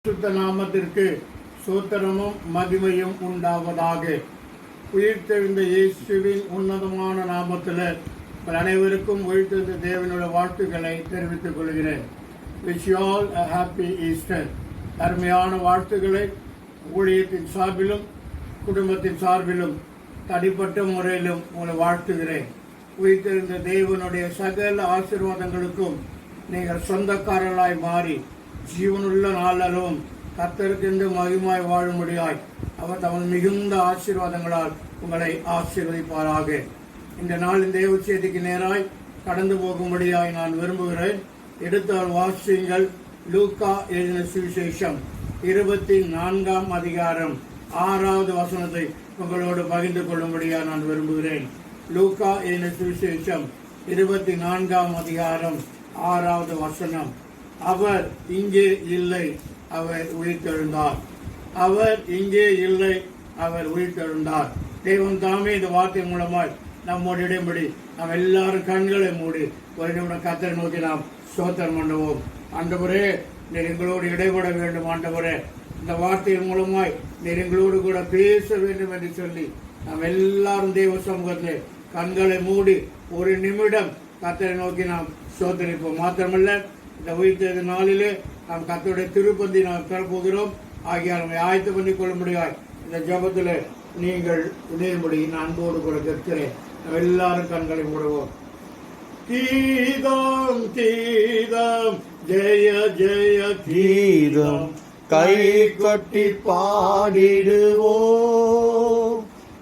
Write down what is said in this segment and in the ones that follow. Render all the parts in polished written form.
சுத்த நாமத்திற்கு சோத்திரமும் மகிமையும் உண்டாவதாக. உயிர்த்தெழுந்த இயேசுவின் உன்னதமான நாமத்தில் அனைவருக்கும் உயிர்த்தெழுந்த தேவனுடைய வாழ்த்துக்களை தெரிவித்துக் கொள்கிறேன். Wish you all a happy Easter. அருமையான வாழ்த்துக்களை ஊழியத்தின் சார்பிலும் குடும்பத்தின் சார்பிலும் தனிப்பட்ட முறையிலும் உங்களை வாழ்த்துகிறேன். உயிர்த்தெழுந்த தேவனுடைய சகல ஆசீர்வாதங்களுக்கும் நீங்கள் சொந்தக்காரர்களாய் மாறி ஜீவனுள்ள நாளலும் கர்த்தருக்கென்று மகிமாய் வாழும்படியாய் அவர் தமது மிகுந்த ஆசீர்வாதங்களால் உங்களை ஆசீர்வதிப்பாராக. இந்த நாளின் தேவ செய்திக்கு நேராய் கடந்து போகும்படியாய் நான் விரும்புகிறேன். எடுத்தால் வாசியுங்கள். லூக்கா எழுதின சுவிசேஷம் 24 அதிகாரம் 6வது வசனத்தை உங்களோடு பகிர்ந்து கொள்ளும்படியாக நான் விரும்புகிறேன். லூக்கா எழுதின சுவிசேஷம் 24 அதிகாரம் 6வது வசனம். அவர் இங்கே இல்லை, அவர் உயிர்த்தெழுந்தார். அவர் இங்கே இல்லை, அவர் உயிர்த்தெழுந்தார். தேவன் தாமே இந்த வார்த்தை மூலமாய் நம்மோடு இடைபடி நாம் எல்லாரும் கண்களை மூடி ஒரு நிமிடம் கர்த்தரை நோக்கி நாம் ஸ்தோத்திரம் பண்ணுவோம். ஆண்டவரே, நீர் எங்களோடு இடைபட வேண்டும். ஆண்டவரே, இந்த வார்த்தையின் மூலமாய் நீர் எங்களோடு கூட பேச வேண்டும் என்று சொல்லி நாம் எல்லாரும் தேவ சமூகத்தில் கண்களை மூடி ஒரு நிமிடம் கர்த்தரை நோக்கி நாம் ஸ்தோத்திரிப்போம். மாத்திரமல்ல, இந்த உயிர்த்தெழுந்த நாளிலே நாம் கர்த்தருடைய திருப்பந்தி நாம் பெறப்போகிறோம். ஆகியால் நம்மை ஆயத்து பண்ணி கொள்ள முடியாது. இந்த ஜபத்தில் நீங்கள் இணையும்படி நான் அன்போடு கூட கேட்கிறேன். நம்ம எல்லாரும் கண்களை மூடுவோம். கீதம் கீதம் ஜெய ஜெய கீதம் கை கொட்டி பாடிடுவோம்.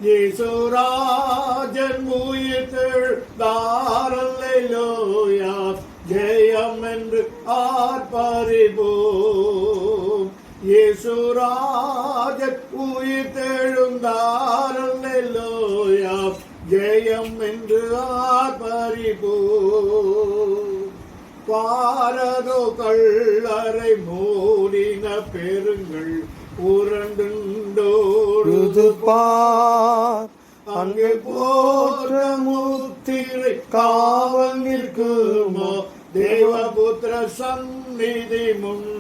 இயேசுராஜன் உயிர்த்தெழுந்தார், அல்லேலூயா, ஜெயம் என்று ஆர்ப்பரிப்போம். இயேசுராஜன் உயிர்த்தெழுந்தார், அல்லேலூயா, ஜெயம் என்று ஆர்ப்பரிப்போம். பாரதோ கல்லறை மூடின பெருங்கள் உரண்டுண்டோடு பார், அங்கே போற்ற முத்திரை காவல் நிற்குமோ தேவபுத்திர சந்நிதி முன்.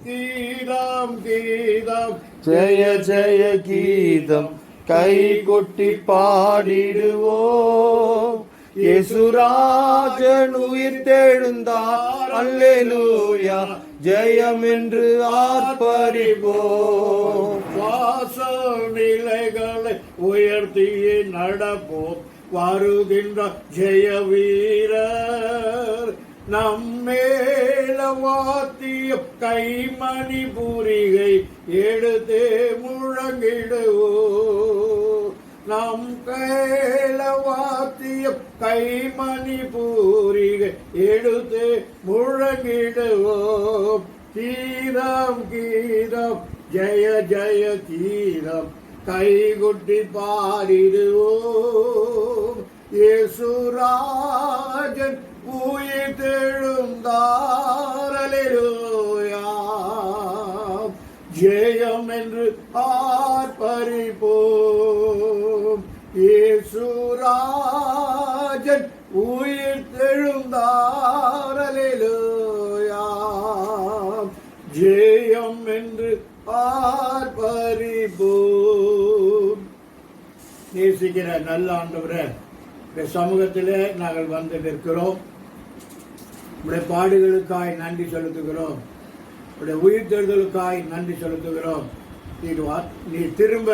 கீதம் கீதம் ஜெய ஜெய கீதம் கை கொட்டி பாடிடுவோம். இயேசுராஜன் உயிர்த்தெழுந்தார், அல்லேலூயா, ஜெயம் என்று ஆர்ப்பரிப்போம். வாச நிலைகளை உயர்த்தியே நடப்போம். வருகின்ற ஜெய வீரர் நம்மேல வாத்திய கைமணி பூரிகை எடுத்தே முழங்கிடுவோம். நம் கேள வாத்திய கைமணி பூரிகை எடுத்து முழங்கிடுவோம். கீதம் கீதம் ஜெய ஜெய கீதம் கைகுட்டி பாடிடுவோம். இயேசுராஜன் உயிர்த்தெழுந்தார், அல்லேலூயா, ஜெயம் என்று ஆர்ப்பரிப்போம். இயேசுராஜன் உயிர்த்தெழுந்தார், அல்லேலூயா, ஜெயம் என்று ஆர்ப்பரிப்போம். நேசிக்கிற நல்ல ஆண்டவரே, இந்த சமூகத்திலே நாங்கள் வந்து நிற்கிறோம். உடைய பாடுகளுக்காய் நன்றி செலுத்துகிறோம். உடைய உயிர்த்தெழுதலுக்காய் நன்றி செலுத்துகிறோம். நீ திரும்ப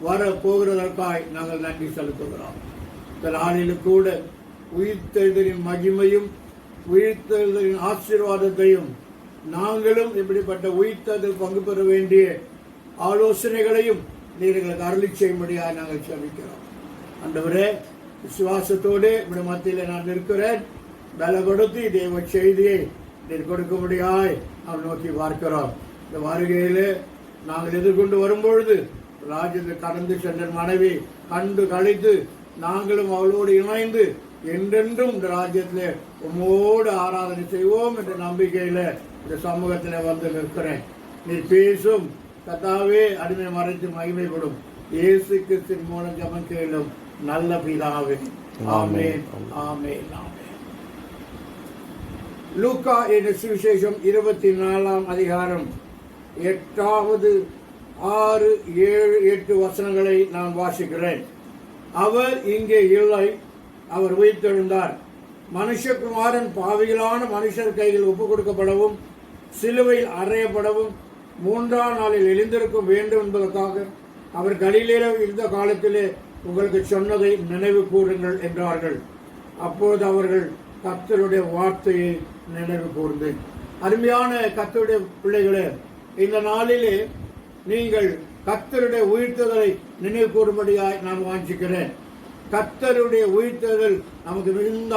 வர போகிறதற்காய் நாங்கள் நன்றி செலுத்துகிறோம். இந்த நாளிலும் கூட உயிர்த்தெழுதலின் மகிமையும் உயிர்த்தெழுதலின் ஆசீர்வாதத்தையும் நாங்களும் இப்படிப்பட்ட உயிர்த்தெழுதல் பங்கு பெற வேண்டிய ஆலோசனைகளையும் நீர் எங்களுக்கு அருளி செய்யும்படியாக நாங்கள் செபிக்கிறோம். ஆண்டவரே, விசுவாசத்தோடு இப்படி மத்தியில் நான் இருக்கிறேன். பலப்படுத்தி தேவ செய்தியை நீர் கொடுக்கும்படியாய் நாம் நோக்கி பார்க்கிறோம். இந்த வருகையில் நாங்கள் எதிர்கொண்டு வரும்பொழுது ராஜ்யத்தை கடந்து சென்ற மனைவி கண்டு கழித்து நாங்களும் அவளோடு இணைந்து என்றென்றும் இந்த ராஜ்யத்தில் உம்மோடு ஆராதனை செய்வோம் என்ற நம்பிக்கையில் இந்த சமூகத்தில் வந்து நிற்கிறேன். நீர் பேசும் கர்த்தாவே, அடிமை மறைத்து மகிமைப்படும் இயேசு கிறிஸ்துவின் மூலம் ஜெபம் கேளும் நல்ல பிதாவே. ஆமென் ஆமென் ஆமென். லூக்கா என்ற சுவிசேஷம் 24ஆம் அதிகாரம் 8வது 6, 7, 8 வசனங்களை நான் வாசிக்கிறேன். அவர் இங்கே இல்லை, அவர் உயிர்த்தெழுந்தார். மனுஷகுமாரன் பாவிகளான மனுஷர் கையில் ஒப்புக் கொடுக்கப்படவும் சிலுவையில் அறையப்படவும் 3ஆம் நாளில் எழுந்திருக்க வேண்டும் என்பதற்காக அவர் கலிலேயாவில் இருந்த காலத்திலே உங்களுக்கு சொன்னதை நினைவு கூறுங்கள் என்றார்கள். அப்போது அவர்கள் கர்த்தருடைய வார்த்தையை நினைவு கூர்ந்தேன். அருமையான கர்த்தருடைய பிள்ளைகளே, இந்த நாளிலே நீங்கள் கர்த்தருடைய உயிர்த்தெழுதலை நினைவு கூறும்படியாய் நான் வாஞ்சிக்கிறேன். கர்த்தருடைய உயிர்த்தெழுதல் நமக்கு மிகுந்த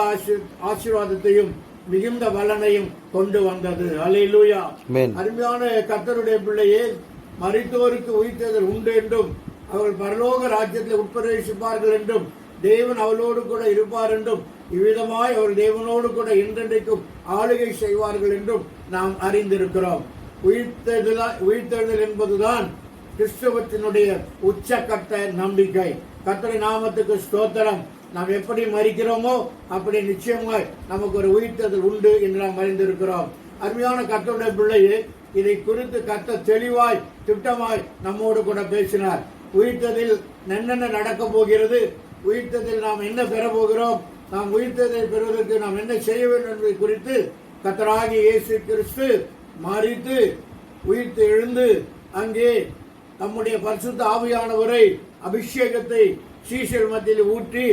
ஆசீர்வாதத்தையும் மிகுந்த பலனையும் கொண்டு வந்தது. அல்லேலூயா. அருமையான கர்த்தருடைய பிள்ளையே, மரித்தோருக்கு உயிர்த்தெழுதல் உண்டு என்றும் அவர்கள் பரலோக ராஜ்யத்தில் உட்பிரவேசிப்பார்கள் என்றும் தேவன் அவளோடு கூட இருப்பார் என்றும் இவ்விதமாய் அவர் தேவனோடு கூட என்றென்றைக்கும் ஆளுகை செய்வார்கள் என்றும் நாம் அறிந்திருக்கிறோம். உயிர்த்தெழுதல் என்பதுதான் கிறிஸ்தவத்தினுடைய உச்சக்கட்ட நம்பிக்கை. கர்த்தருடைய நாமத்துக்கு ஸ்தோத்திரம். நாம் எப்படி மரிக்கிறோமோ அப்படி நிச்சயமாய் நமக்கு ஒரு உயிர்த்தெழுதல் உண்டு என்று நாம் அறிந்திருக்கிறோம். அருமையான கர்த்தருடைய பிள்ளையே, இதை குறித்து கர்த்தர் தெளிவாய் திட்டமாய் நம்மோடு கூட பேசினார். உயிர்த்தெழுதலில் என்னென்ன நடக்க போகிறது, உயிர்த்தெழுதலில் நாம் என்ன பெற போகிறோம், நாம் உயிர்த்தெழுதலை பெறுவதற்கு நாம் என்ன செய்ய வேண்டும் என்பதை குறித்து கர்த்தராகிய இயேசு கிறிஸ்து மரித்து உயிர்த்து எழுந்து அங்கே நம்முடைய பரிசுத்த ஆவியானவரை அபிஷேகத்தை சீஷர் மத்தியில் ஊற்றி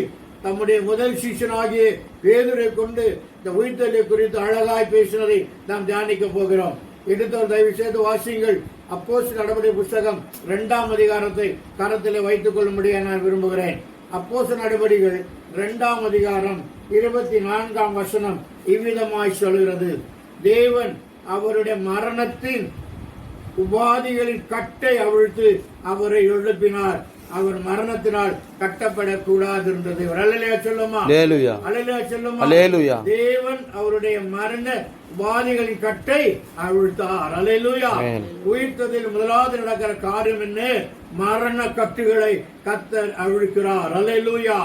தம்முடைய முதல் சீஷனாகிய பேதுரை கொண்டு இந்த உயிர்த்தெழுதலை குறித்து அழகாய் பேசினதை நாம் தியானிக்க போகிறோம். எடுத்தவர் தயவு செய்து வாசியுங்கள். அப்போஸ்தலர் நடவடிக்கை புஸ்தகம் 2ஆம் அதிகாரத்தை கரத்தில் வைத்துக் கொள்ளும்படியாக நான் விரும்புகிறேன். அப்போஸ்தலர் நடவடிக்கைகள் 2ஆம் அதிகாரம் 24ஆம் வசனம் இவ்விதமாய் சொல்கிறது. தேவன் அவருடைய மரணத்தின் உபாதிகளின் கட்டை அவிழ்த்து அவரை எழுப்பினார். அவர் மரணத்தினால் கட்டப்படக்கூடாது இருந்தது. சொல்லுமா? தேவன் அவருடைய மரண உபாதிகளின் கட்டை அவிழ்த்தார். அல்லேலூயா. உயிர்த்ததில் முதலாவது நடக்கிற காரியம் என்ன? மரண கட்டுகளை கர்த்தர் அவிழ்க்கிறார். அல்லேலூயா.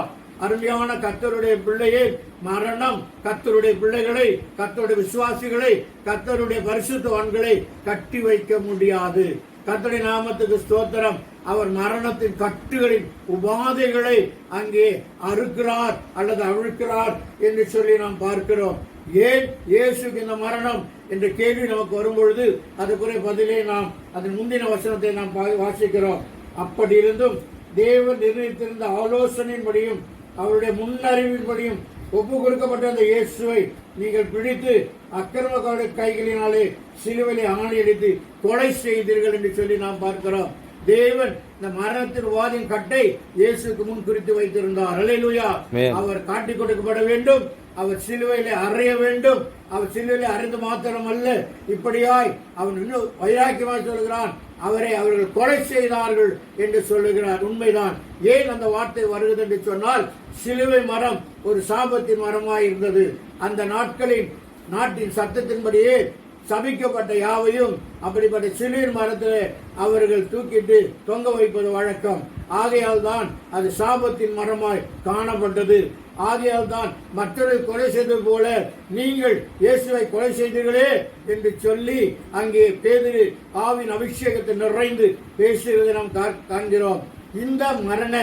அருமையான கர்த்தருடைய பிள்ளையை, மரணம் கர்த்தருடைய பிள்ளைகளை, கர்த்தருடைய விசுவாசிகளை, கர்த்தருடைய பரிசுத்தவான்களை கட்டி வைக்க முடியாது. கர்த்தருடைய நாமத்துக்கு ஸ்தோத்திரம். அவர் மரணத்தின் கட்டுகளின் உபாதைகளை அங்கே அறுக்கிறார் அல்லது அவிழ்க்கிறார் என்று சொல்லி நாம் பார்க்கிறோம். ஏன் இயேசுக்கு இந்த மரணம் என்ற கேள்வி நமக்கு வரும்பொழுது அதுக்குரிய பதிலே நாம் அதன் முந்தின வசனத்தை நாம் வாசிக்கிறோம். அப்படி இருந்தும் தேவன் நிர்ணயித்திருந்த ஆலோசனையின்படியும் அவருடைய முன்னறிவின்படியும் ஒப்பு கொடுக்கப்பட்ட அந்த இயேசுவை நீங்கள் பிடித்து அக்கிரமக்கார கைகளினாலே சிலுவையிலே ஆணையடித்து கொலை செய்தீர்கள் என்று சொல்லி நாம் பார்க்கிறோம். தேவன் இந்த மரணத்தின் வாதின் கட்டை இயேசுக்கு முன் குறித்து வைத்திருந்தார். அல்லேலூயா. அவர் காட்டிக் கொடுக்கப்பட வேண்டும், அவர் சிலுவையிலே அறைய வேண்டும். அவர் சிலுவையிலே அறிந்து மாத்திரம் அல்ல, இப்படியாய் அவன் இன்னும் வைராக்கியமாய் சொல்கிறான், அவர்கள் கொலை செய்தார்கள் என்று சொல்லுகிறார். உண்மைதான். ஏன் அந்த வார்த்தை வருகிறது என்று சொன்னால், சிலுவை மரம் ஒரு சாபத்தின் மரமாய் இருந்தது. அந்த நாட்டின் சத்தத்தின்படியே சபிக்கப்பட்ட யாவையும் அப்படிப்பட்ட சிலுவை மரத்தில் அவர்கள் தூக்கிட்டு தொங்க வைப்பது வழக்கம். ஆகையால் தான் அது சாபத்தின் மரமாய் காணப்பட்டது. ஆகையால் தான் மற்றவரை கொலை செய்தது போல நீங்கள் இயேசுவை கொலை செய்தீர்களே என்று சொல்லி அங்கே பேதுரு ஆவின் அபிஷேகத்தை நிறைந்து பேசுகிறதை நாம் காண்கிறோம். இந்த மரண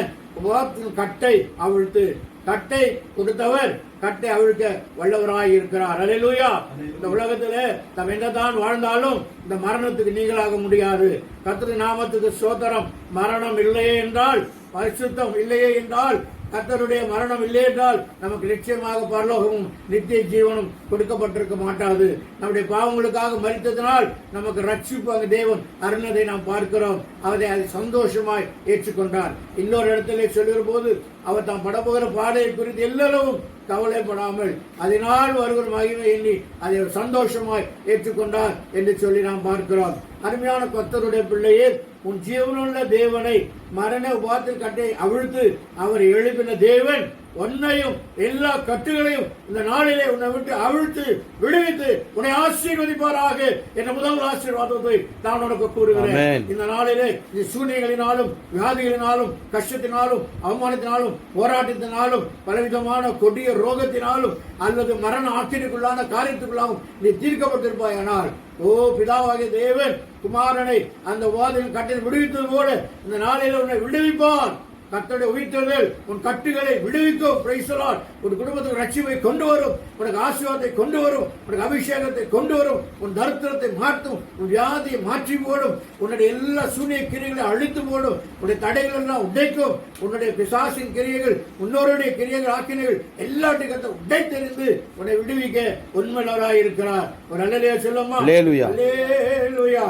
கட்டை அவிழ்த்து, கட்டை கொடுத்தவர் கட்டை அவிழ்க்க வல்லவராய் இருக்கிறார். அல்லேலூயா. இந்த உலகத்திலே நாம் என்னதான் வாழ்ந்தாலும் இந்த மரணத்துக்கு நீங்களாக முடியாது. கர்த்தருடைய நாமத்துக்கு ஸ்தோத்திரம். மரணம் இல்லையே என்றால், பரிசுத்தம் இல்லையே என்றால், கர்த்தருடைய மரணம் இல்லை என்றால் நமக்கு நிச்சயமாக பரலோகமும் நித்திய ஜீவனும் கொடுக்கப்பட்டிருக்க மாட்டாது. நம்முடைய பாவங்களுக்காக மரித்ததனால் நமக்கு ரட்சிப்பு அங்கு தேவன் அருணதை நாம் பார்க்கிறோம். அதை சந்தோஷமாய் ஏற்றுக்கொண்டார். இன்னொரு இடத்திலே சொல்லுகிற போது அவர் தாம் படப்போகிற பாதையை குறித்து எல்லாரும் கவலைப்படாமல் அதனால் வருகிற மகிமை எண்ணி அதை சந்தோஷமாய் ஏற்றுக்கொண்டார் என்று சொல்லி நாம் பார்க்கிறோம். அருமையான கர்த்தருடைய பிள்ளையே, உன் ஜீவனுள்ள தேவனை மரண உபாதத்தில் கட்டை அவிழ்த்து அவர் எழுப்பின தேவன் உன்னையும் எல்லா கட்டுகளையும் இந்த நாளிலே உன்னை விட்டு அவிழ்த்து விடுவித்து உன்னை ஆசீர்வதிப்பாராக என்ற முதல் ஆசீர்வாதத்தை நான் உனக்கு கூறுகிறேன். இந்த நாளிலே நீ சூழ்நிலைகளினாலும் வியாதிகளினாலும் கஷ்டத்தினாலும் அவமானத்தினாலும் போராட்டத்தினாலும் பலவிதமான கொடிய ரோகத்தினாலும் அல்லது மரண ஆக்கிரிக்குள்ளான காரியத்துக்குள்ளாகவும் நீ தீர்க்கப்பட்டிருப்பாயானால், ஓ பிதாவாகிய தேவன் குமாரனை அந்த வாதில் கட்டில் விடுவித்தது போல இந்த நாளில் உன்னை விடுவிப்பான். கர்த்தருடைய உயிர்த்தெழுதல் உன் கட்டுகளை விடுவிக்கும். Praise the Lord. உன் குடும்பத்துக்கு ரட்சிப்பை கொண்டு வரும், உனக்கு ஆசீர்வாதத்தை கொண்டு வரும், உனக்கு அபிஷேகத்தை கொண்டு வரும், உன் தரித்திரத்தை மாற்றும், உன் வியாதியை மாற்றி போடும், உன்னுடைய எல்லா சூனிய கிரியைகளை அழித்து போடும், உன்னுடைய தடைகள் எல்லாம் உடைக்கும், உன்னுடைய பிசாசின் கிரியைகள் முன்னோருடைய கிரியைகள் ஆக்கினைகள் எல்லாத்தையும் கர்த்தர் உடைத்தெறிந்து உன்னை விடுவிக்க உண்மையாளராய் இருக்கிறார். ஒரு அல்லேலூயா சொல்லுமா? அல்லேலூயா.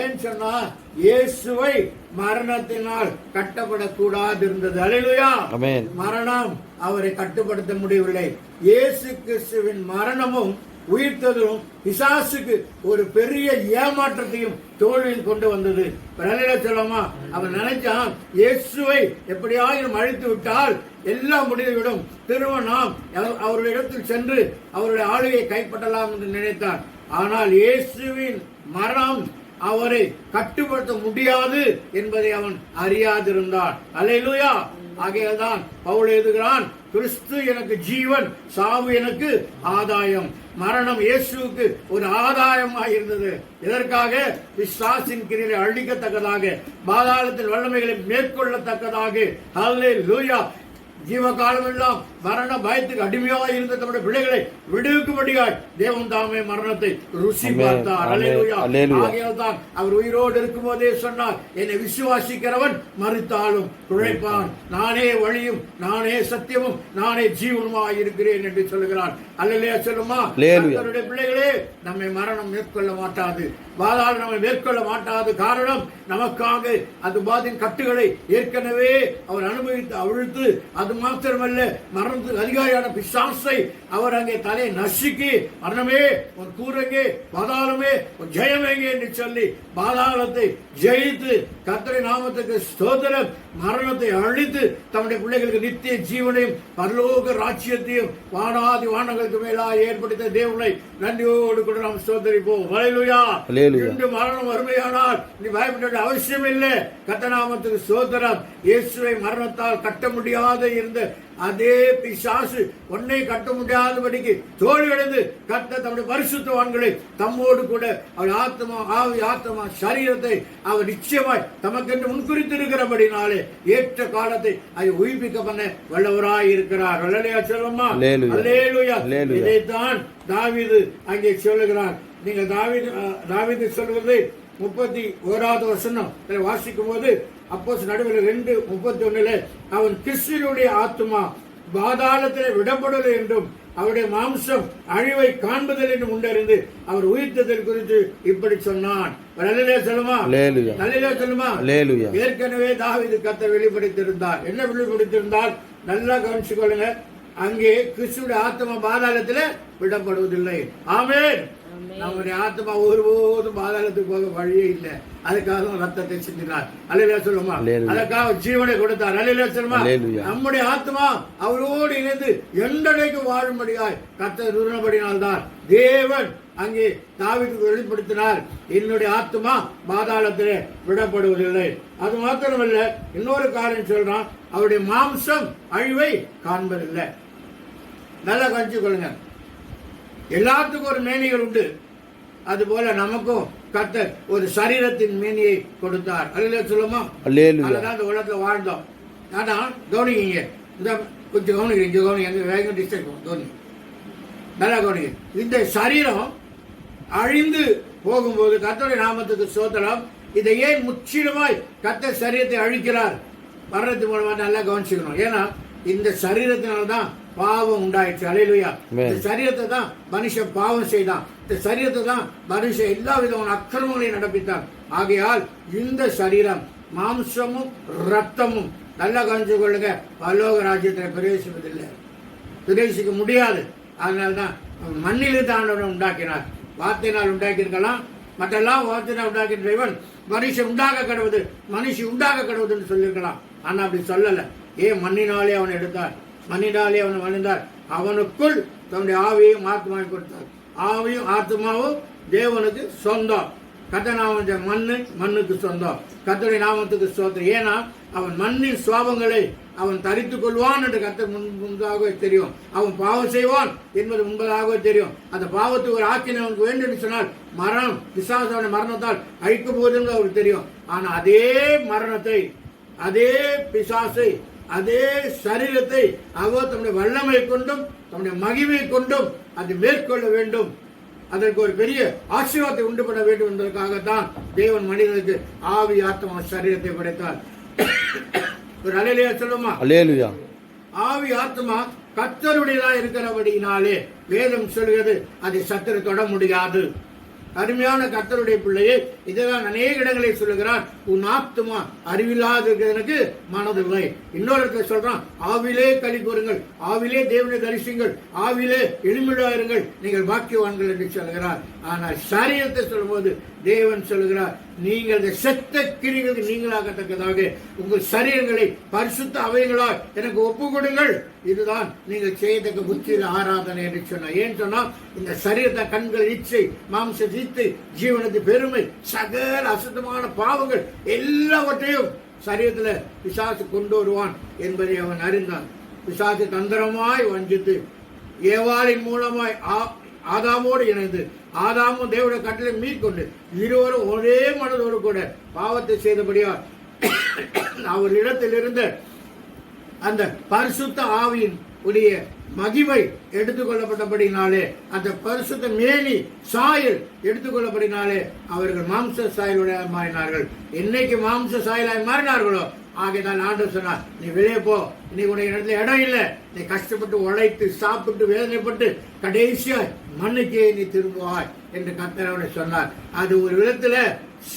ஏன் சொன்னா இயேசுவை மரணத்தினால் கட்டப்படக்கூடாது இருந்தது. அல்லேலூயா. மரணம் அவரை கட்டுப்படுத்த முடியவில்லை. இயேசு கிறிஸ்துவின் மரணமும் உயிர்த்ததும் பிசாசுக்கு ஒரு பெரிய ஏமாற்றத்தையும் தோல்வியில் கொண்டு வந்தது. சொல்லமா? அவன் நினைச்சான் இயேசுவை எப்படியாயிரம் அழித்து விட்டால் எல்லாம் முடிந்துவிடும், திரும்ப நாம் அவருடைய இடத்தில் சென்று அவருடைய ஆளுகையை கைப்பற்றலாம் என்று நினைத்தான். ஆனால் இயேசுவின் மரணம் அவரை கட்டுப்படுத்த முடியாது என்பதை அவன் அறியாதிருந்தான். அல்லேலூயா. ஆகையால்தான் பவுல் எழுதுகிறான், கிறிஸ்து எனக்கு ஜீவன், சாவு எனக்கு ஆதாயம். மரணம் இயேசுவுக்கு ஒரு ஆதாயமாக இருந்தது. இதற்காக பிசாசின் கிரியை அழிக்கத்தக்கதாக, பாதாளத்தின் வல்லமைகளை மேற்கொள்ளத்தக்கதாக. அல்லேலூயா. ஜீவகாலம் எல்லாம் மரண பயத்துக்கு அடிமையாக இருந்த தம்முடைய பிள்ளைகளை விடுவிக்கும்படியாய் தேவன் தாமே மரணத்தை ருசி பார்த்தார். ஆகையால் தான் அவர் உயிரோடு இருக்கும் போதே சொன்னார், என்னை விசுவாசிக்கிறவன் மரித்தாலும் பிழைப்பான், நானே வழியும் நானே சத்தியமும் நானே ஜீவனுமாய் இருக்கிறேன் என்று சொல்லுகிறான். அல்லேலூயா சொல்லுமா? கர்த்தருடைய பிள்ளைகளே, நம்மை மரணம் மேற்கொள்ள மாட்டாது, பாதாளம் நம்மை மேற்கொள்ள மாட்டாது. காரணம், நமக்காக அந்த பாதின் கட்டுகளை ஏற்கனவே அவர் அனுபவித்து அவிழ்த்து, அது மாத்திரமல்ல மரணத்துக்கு அதிகாரியான பிசாசை அவர் அங்கே தலையை நசுக்கி, மரணமே உன் கூறங்கே, பாதாளமே உன் ஜெயமேங்கே என்று சொல்லி பாதாளத்தை ஜெயித்து கர்த்தருடைய நாமத்துக்கு ஸ்தோத்திரம், மரணத்தை அழித்து தம்முடைய பிள்ளைகளுக்கு நித்திய ஜீவனையும் பரலோக ராஜ்யத்தையும் வானாதி வானங்களுக்கு மேலாக ஏற்படுத்த தேவனை நன்றியோடு கூட நாம் ஸ்தோத்திரிப்போம். அல்லேலூயா. இன்று மரணம் வறுமையானால் நீ பயப்பட அவசியம் இல்லை. கர்த்தருடைய நாமத்துக்கு ஸ்தோத்திரம். இயேசுவை மரணத்தால் கட்ட முடியாத இருந்த அதே பிசாசு உன்னை கட்ட முடியாதபடிக்கு தோல்வியடைந்து கர்த்தர் தம்முடைய பரிசுத்தவான்களை தம்மோடு கூட அவர் ஆத்மா ஆவி ஆத்மா சரீரத்தை அவர் நிச்சயமாய் தமக்கென்று முன்குறித்திருக்கிறபடினாலே ஏற்ற காலத்தை அதை உயிர்ப்பிக்க பண்ண வல்லவராய் இருக்கிறார். அல்லேலூயா சொல்லுமா? அல்லேலூயா. இதைத்தான் தாவீது அங்கே சொல்லுகிறார். நீங்கள் தாவீது சொல்லுவது 31வது வசனம் வாசிக்கும் போது, அப்போஸ் நடுவில் 2:31 அவன் கிறிஸ்துவினுடைய ஆத்மா பாதாளத்தில் விடப்படவில்லை என்றும் அவருடைய மாம்சம் அழிவை காண்பதில் என்றும் உண்டறிந்து அவர் உயிர்த்ததில் குறித்து இப்படி சொன்னான். சொல்லுமா? சொல்லுமா? ஏற்கனவே தாவீது கர்த்தர் வெளிப்படுத்தியிருந்தார். என்ன வெளிப்படுத்தியிருந்தால் நல்லா கவனிச்சு கொள்ளுங்க. அங்கே கிறிஸ்துடைய ஆத்மா பாதாளத்தில் விடப்படுவதில்லை. ஆமென். நம்முடைய ஆத்மா ஒருபோதும் பாதாளத்துக்கு போக வழியே இல்லை. அதுக்காக ரத்தத்தை சிந்தினார். அல்லேலூயா சொல்லுமா? அதற்காக ஜீவனை கொடுத்தார். அல்லேலூயா சொல்லுமா? நம்முடைய ஆத்மா அவரோடு இணைந்து என்றைக்கு வாழும்படியாய் கர்த்தர் விரும்பினால்தான் தேவன் அங்கே தாவீதுக்கு வெளிப்படுத்தினார், என்னுடைய ஆத்மா பாதாளத்திலே விடப்படுவதில்லை. அது மாத்திரமல்ல, இன்னொரு காரியம் சொல்றான், அவருடைய மாம்சம் அழிவை காண்பதில்லை. நல்லா கவனிச்சு கொள்ளுங்க. எல்லாத்துக்கும் ஒரு மேனிகள் உண்டு. அதுபோல நமக்கும் கர்த்தர் ஒரு சரீரத்தின் மேனியை கொடுத்தார். அல்லேலூயா சொல்லுமா? அதுதான் இந்த உலகத்துல வாழ்ந்தோம். ஆனா கவனிங்க, கொஞ்சம் கவனிங்க, வேகம் டிஸ்டர்ப் கவனிங்க, நல்லா கவனிங்க. இந்த சரீரம் அழிந்து போகும்போது கர்த்தருடைய நாமத்துக்கு ஸ்தோத்திரம். இதை ஏன் முற்றிலுமாய் கர்த்தர் சரீரத்தை அழிக்கிறார்? வர்றது மூலமா நல்லா கவனிச்சுக்கணும். ஏன்னா இந்த சரீரத்தினால்தான் பாவம் உண்டாயிடுச்சு. அல்லேலூயா. இந்த சரீரத்தை தான் மனுஷன் பாவம் செய்தான். இந்த சரீரத்தை தான் மனுஷன் எல்லா விதமான அக்கிரமங்களையும் நடப்பித்தான். ஆகையால் இந்த சரீரம் மாம்சமும் ரத்தமும் நல்லா கவனிச்சு கொள்ளுங்க, பரலோக ராஜ்யத்தில் பிரவேசிப்பதில்லை, பிரவேசிக்க முடியாது. அதனால்தான் மண்ணிலிருந்து ஆண்டவன் உண்டாக்கினார். வார்த்தையினால் உண்டாக்கியிருக்கலாம், மற்றெல்லாம் வார்த்தையினால் உண்டாக்கிற இவன் மனுஷன் உண்டாக கடவுது, மனுஷி உண்டாக கடவுதுன்னு சொல்லியிருக்கலாம். ஆனா அப்படி சொல்லலை. ஏன் மண்ணினாலே அவன் எடுத்தார்? மண்ணினாலே அவன் வாழ்ந்தார். அவனுக்குள் தன்னுடைய ஆவியையும் ஆத்மாவையும் கொடுத்தார். ஆவியும் ஆத்மாவும் தேவனுக்கு சொந்தம். கர்த்தர் நாம மண்ணுக்கு சொந்தம். கர்த்தருடைய நாமத்துக்கு சொந்தம். ஏன்னா அவன் மண்ணின் சுவாபங்களை அவன் தரித்துக் கொள்வான் என்று கர்த்தர் முன்பதாகவே தெரியும். அவன் பாவம் செய்வான் என்பது முன்பதாகவே தெரியும். அந்த பாவத்துக்கு ஒரு ஆக்கினை அவனுக்கு வேண்டும் என்று சொன்னால் மரணம், பிசாசான மரணத்தால் அழிக்க போகுதுன்னு அவருக்கு தெரியும். ஆனா அதே மரணத்தை, அதே பிசாசை, அதே சரீரத்தை அவர் தம்முடைய வல்லமை கொண்டும் தம்முடைய மகிமை கொண்டும் அதை மேற்கொள்ள வேண்டும். அதற்கு ஒரு பெரிய ஆசீர்வாதத்தை உண்டு பண்ண வேண்டும் என்பதற்காகத்தான் தேவன் மனிதனுக்கு ஆவி ஆத்மா சரீரத்தை படைத்தார். ஒரு அல்லேலூயா சொல்லுமா? அல்லேலூயா. ஆவி ஆத்மா கர்த்தருடையதா இருக்கிறபடியினாலே வேதம் சொல்கிறது அதை சத்துரு தொட முடியாது. அருமையான கர்த்தருடைய பிள்ளையே, இதெல்லாம் அநேக இடங்களில் சொல்லுகிறான், உன் ஆத்துமா அறிவில்லாதற்கு மனதில்லை. இன்னொரு இடத்துல சொல்றான், ஆவிலே களி கூறுங்கள், ஆவிலே தேவனை தரிசிங்கள், ஆவிலே எளிமையாயிருங்கள், நீங்கள் பாக்கியவான்கள் என்று சொல்கிறார். ஆனால் சரீரத்தை சொல்லும்போது தேவன் சொல்லுகிறார், நீங்கள் செத்த கிரிகளுக்கு நீங்களாகத்தக்கதாக உங்கள் சரீரங்களை பரிசுத்த அவைகளால் எனக்கு ஒப்பு கொடுங்கள். இதுதான் நீங்கள் செய்யத்தக்க புத்தியில் ஆராதனை என்று சொன்னார். ஏன் சொன்னால் இந்த சரீரத்தை கண்கள் இச்சை, மாம்ச இச்சை, ஜீவனத்து பெருமை, சகல அசுத்தமான பாவங்கள் எல்லாவற்றையும் சரீரத்தில் பிசாசு கொண்டு வருவான் என்பதை அவன் அறிந்தான். பிசாசு தந்திரமாய் வஞ்சித்து ஏவாளின் மூலமாய் ஆதாமோடு இணைந்து ஆதாமும் தேவனுடைய கட்டளை மீட்கொண்டு இருவரும் ஒரே மனதோடு கூட பாவத்தை செய்தபடியால் அவரிடத்தில் இருந்த அந்த பரிசுத்த ஆவியின் உடைய மகிமை எடுத்துக்கொள்ளப்பட்டபடினாலே, அந்த பரிசுத்த மேனி சாயல் எடுத்துக்கொள்ளப்படினாலே அவர்கள் மாம்ச சாயலுடைய மாறினார்கள். என்னைக்கு மாம்ச சாயலாய் மாறினார்களோ ஆகையால் ஆண்டவர் சொன்னார், நீ வெளியே போ, நீ உடைய இடத்துல இடம் இல்லை, நீ கஷ்டப்பட்டு உழைத்து சாப்பிட்டு வேதனைப்பட்டு கடைசியா மண்ணுக்கே நீ திரும்புவாய் என்று கர்த்தர் சொன்னார். அது ஒரு விதத்துல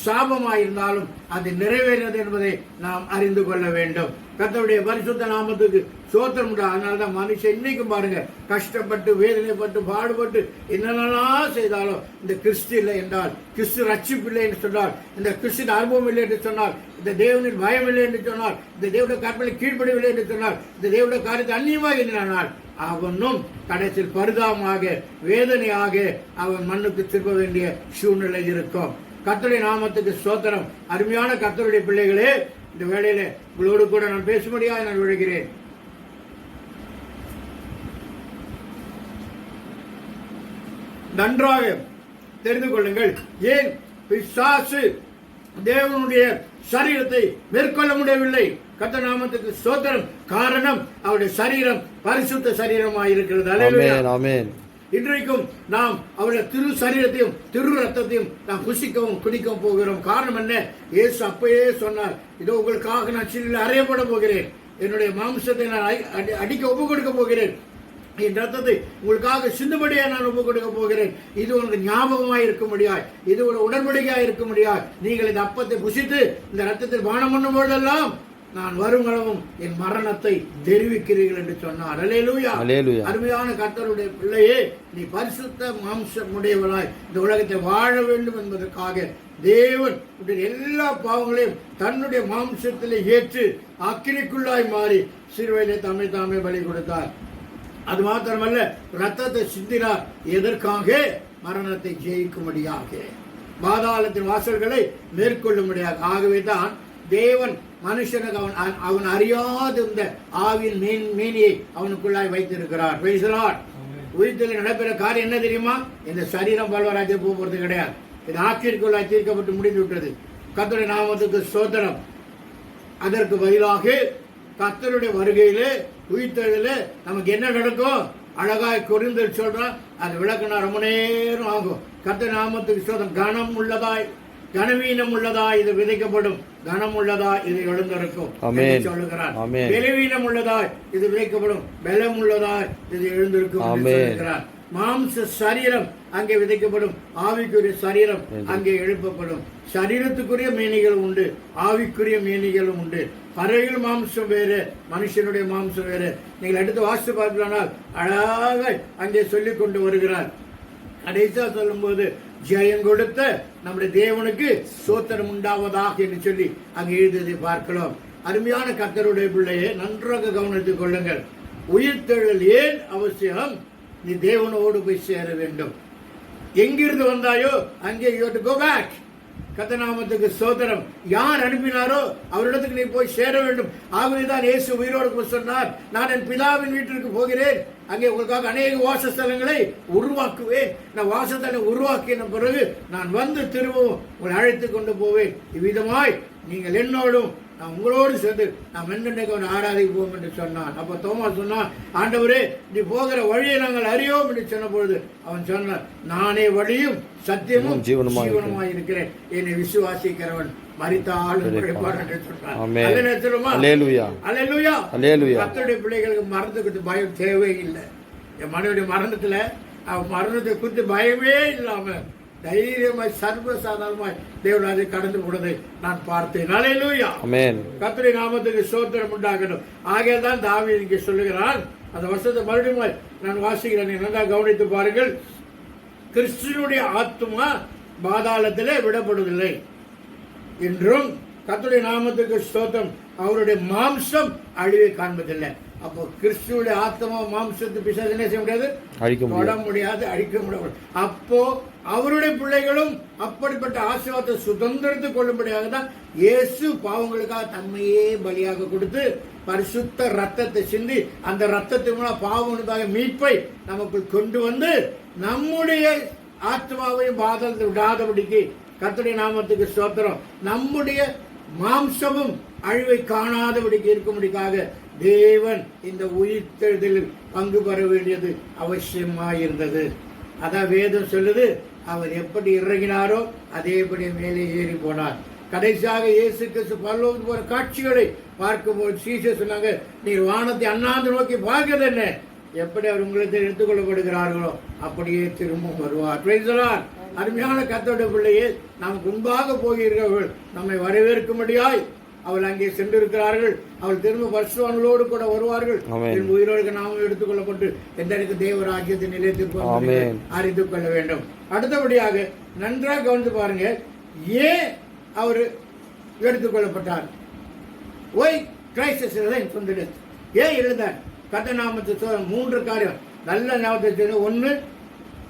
சாபமாயிருந்தாலும் அது நிறைவேறினது என்பதை நாம் அறிந்து கொள்ள வேண்டும். கர்த்தருடைய பரிசுத்த நாமத்துக்கு சோத்திரம் உண்டு. அதனாலதான் மனுஷன் இன்னைக்கும் பாருங்க, கஷ்டப்பட்டு வேதனைப்பட்டு பாடுபட்டு என்னென்னலாம் செய்தாலும் இந்த கிறிஸ்து இல்லை என்றால், கிறிஸ்து ரட்சிப்பு இல்லை என்று சொன்னால், இந்த கிறிஸ்து அனுபவம் இல்லை என்று சொன்னால், இந்த தேவனின் பயம் இல்லை என்று சொன்னால், இந்த தேவனுடைய கற்பனை கீழ்ப்படிவில்லை என்று சொன்னால், இந்த தேவனுடைய காரியத்தை அந்நியமாக எண்ணினால் அவனும் கடைசியில் பரிதாபமாக வேதனையாக அவன் மண்ணுக்கு திரும்ப வேண்டிய சூழ்நிலை இருக்கும். கர்த்தருடைய நாமத்துக்கு ஸ்தோத்திரம். அருமையான கர்த்தருடைய பிள்ளைகளே, இந்த வேளையில உங்களோடு கூட நான் பேசும்படியாக நான் விழுகிறேன். நன்றாக தெரிந்து கொள்ளுங்கள், ஏன் பிசாசு தேவனுடைய சரீரத்தை மேற்கொள்ள முடியவில்லை. கர்த்தர் நாமத்துக்கு ஸ்தோத்திரம். காரணம், அவருடைய சரீரம் பரிசுத்த சரீரமாக இருக்கிறது. ஆமென். இன்றைக்கும் நாம் அவருடைய திரு சரீரத்தையும் திரு ரத்தத்தையும் நாம் புசிக்கவும் குடிக்கவும் போகிறோம். காரணம் என்ன? இயேசு அப்பயே சொன்னார், இதோ உங்களுக்காக நான் சிலுவையில் அறையப்பட போகிறேன், என்னுடைய மாம்சத்தை நான் அடிக்க ஒப்பு கொடுக்க போகிறேன், என் ரத்தத்தை உங்களுக்காக சிந்துபடியா நான் ஒப்பு கொடுக்க போகிறேன். இது உங்களுக்கு ஞாபகமாய் இருக்க முடியாது, இது ஒரு உடன்படிக்கையாக இருக்க முடியாது. நீங்கள் இந்த அப்பத்தை புசித்து இந்த ரத்தத்தில் பானம் பண்ணும் பொழுதெல்லாம் நான் வருங்களவும் என் மரணத்தை தெரிவிக்கிறீர்கள் என்று சொன்னார். அல்லேலூயா. அருமையான கர்த்தருடைய பிள்ளையே, நீ பரிசுத்த மாம்சம் உடையவனாய் இந்த உலகத்தை வாழ வேண்டும் என்பதற்காக தேவன் எல்லா பாவங்களையும் தன்னுடைய மாம்சத்திலே ஏற்று அக்கினிக்குள்ளாய் மாறி சிறுவையிலே தாமே பலி கொடுத்தார். அது மாத்திரமல்ல, ரத்தத்தை சிந்தினார். எதற்காக? மரணத்தை ஜெயிக்கும்படியாக, பாதாளத்தின் வாசல்களை மேற்கொள்ளும்படியாக. ஆகவே தான் தேவன் மனுஷனுக்கு அவன் அறியாத இந்த ஆவியின் மேனியை அவனுக்குள்ளாய் வைத்திருக்கிறார். உயிர்த்தலில் நடக்கிற காரியம் என்ன தெரியுமா? இந்த சரீரம் பல்வராஜ்யம் போகிறது கிடையாது. இது ஆக்கிற்குள்ளாய் தீர்க்கப்பட்டு முடிந்து விட்டது. கர்த்தருடைய நாமத்துக்கு ஸ்தோத்திரம். அதற்கு பதிலாக கர்த்தருடைய வருகையிலே உயிர்த்தலில் நமக்கு என்ன நடக்கும்? அழகாய் குறிந்தல் சொல்றான். அது விளக்குனா ரொம்ப நேரம் ஆகும். கர்த்தருடைய நாமத்துக்கு ஸ்தோத்திரம். கனம் உள்ளதாய் கனவீனம் உள்ளதா இது விதைக்கப்படும், கனம் உள்ளதா இது எழுந்திருக்கும் சொல்லுகிறார். பலவீனம் உள்ளதா இது விதைக்கப்படும், பலம் உள்ளதா இது எழுந்திருக்கும் சொல்லுகிறார். மாம்ச சரீரம் அங்கே விதைக்கப்படும், ஆவிக்குரிய சரீரம் அங்கே எழுப்பப்படும். சரீரத்துக்குரிய மேனிகள் உண்டு, ஆவிக்குரிய மேனிகளும் உண்டு. பறவைகள் மாம்சம் வேறு, மனுஷனுடைய மாம்சம் வேறு. நீங்கள் அடுத்து வாசித்து பார்க்கலாம், அழகாக அங்கே சொல்லிக் கொண்டு வருகிறார். கடைசியா சொல்லும் போது, ஜெயம் கொடுத்த நம்முடைய தேவனுக்கு சோத்திரம் உண்டாவதாக என்று சொல்லி அங்கு எழுதியதை பார்க்கலாம். அருமையான கர்த்தருடைய பிள்ளையை நன்றாக கவனித்துக் கொள்ளுங்கள். உயிர்த்தெழுதல் ஏன் அவசியம்? நீ தேவனோடு போய் சேர வேண்டும். எங்கிருந்து வந்தாயோ அங்கே you have to go back. கர்த்தநாமத்துக்கு ஸ்தோத்திரம். யார் அனுப்பினாரோ அவரிடத்துக்கு நீ போய் சேர வேண்டும். ஆகவேதான் இயேசு உயிரோடு சொன்னார், நான் என் பிதாவின் வீட்டிற்கு போகிறேன், அங்கே உங்களுக்காக அநேக வாசஸ்தலங்களை உருவாக்குவேன். நான் வாசஸ்தலங்களை உருவாக்கின பிறகு நான் வந்து திரும்பவும் உங்களை அழைத்து கொண்டு போவேன். இவ்விதமாய் நீங்கள் என்னோடும் நான் உங்களோடு சேர்ந்து நாம் என்னென்னைக்கு அவன் ஆராதிப்போம் என்று சொன்னான். அப்ப தோமா சொன்னான், ஆண்டவரே நீ போகிற வழியை நாங்கள் அறியோம் என்று சொன்ன பொழுது அவன் சொன்னான், நானே வழியும் சத்தியமும் ஜீவனுமாய் இருக்கிறேன், என்னை விசுவாசிக்கிறவன் மரித்தாலும் பிழைப்பான் என்று சொன்னான். கர்த்தருடைய பிள்ளைகளுக்கு மரணத்துக்கு பயம் தேவையில்லை. என் மனைவியுடைய மரணத்துல அவன் மரணத்தை குறித்து பயமே இல்லாம தைரியமாய் சர்வசாதாரணமாய் தேவன் அதை கடந்து போனதை நான் பார்த்தேன். அல்லேலூயா. கர்த்தருடைய நாமத்துக்கு ஸ்தோத்திரம் உண்டாகட்டும். ஆகையால் தாவீது இங்கே சொல்லுகிறான், அந்த வசனத்தை மறுபடியும் நான் வாசிக்கிறேன், நல்லா கவனித்து பாருங்கள். கிறிஸ்துவனுடைய ஆத்துமா பாதாளத்திலே விடப்படுவதில்லை என்றும் கர்த்தருடைய நாமத்துக்கு ஸ்தோத்திரம், அவருடைய மாம்சம் அழிவை காண்பதில்லை. அப்போ கிறிஸ்துவுடைய ஆத்மா மாம்சத்து பிசாசு என்ன செய்ய முடியாது, தொட முடியாது, அழிக்க முடியாது. அப்போ அவருடைய பிள்ளைகளும் அப்படிப்பட்ட ஆசீர்வாதத்தை சுதந்திரத்துக் கொள்ளும்படியாக தான் இயேசு பாவங்களுக்காக தன்மையே பலியாக கொடுத்து பரிசுத்த ரத்தத்தை சிந்தி அந்த ரத்தத்தின் மூலம் பாவங்களுக்காக மீட்பை நமக்கு கொண்டு வந்து நம்முடைய ஆத்மாவையும் பாதத்தை விடாதபடிக்கு கர்த்தருடைய நாமத்துக்கு ஸ்தோத்திரம், நம்முடைய மாம்சமும் அழிவை காணாதபடிக்கு இருக்கும்படிக்காக தேவன் இந்த உயிர்த்தெழுதலில் பங்கு பெற வேண்டியது அவசியமாயிருந்தது. அதான் வேதம் சொல்லுது, அவர் எப்படி இறங்கினாரோ அதேபடி மேலே ஏறி போனார். கடைசியாக இயேசு கிறிஸ்து பரலோகத்துக்கு போற காட்சிகளை பார்க்கும்போது சீஷர் சொன்னாங்க, நீர் வானத்தை அண்ணாந்து நோக்கி பார்க்கிறது என்ன? எப்படி அவர் உங்களுக்கு எடுத்துக்கொள்ளப்படுகிறார்களோ அப்படியே திரும்ப வருவார். அருமையான கர்த்தருடைய பிள்ளையே, நமக்கு முன்பாக போகிறவர்கள் நம்மை வரவேற்கும்படியாய் அவள் அங்கே சென்றிருக்கிறார்கள். அவள் திரும்ப பரிசுத்தவான்களோடு கூட வருவார்கள். உயிரோடு நாமும் எடுத்துக்கொள்ளப்பட்டு எந்தற்கு தேவராஜ்யத்தின் நிலையத்திற்கு அறிந்து கொள்ள வேண்டும். அடுத்தபடியாக நன்றாக கவனித்து பாருங்க, ஏன் அவர் எடுத்துக்கொள்ளப்பட்டார்? ஒய் கிரைஸ்ட் சொந்தது ஏன் எழுந்தார்? கர்த்தநாமத்தை மூன்று காரியம் நல்ல ஞாபகத்தை. ஒன்று,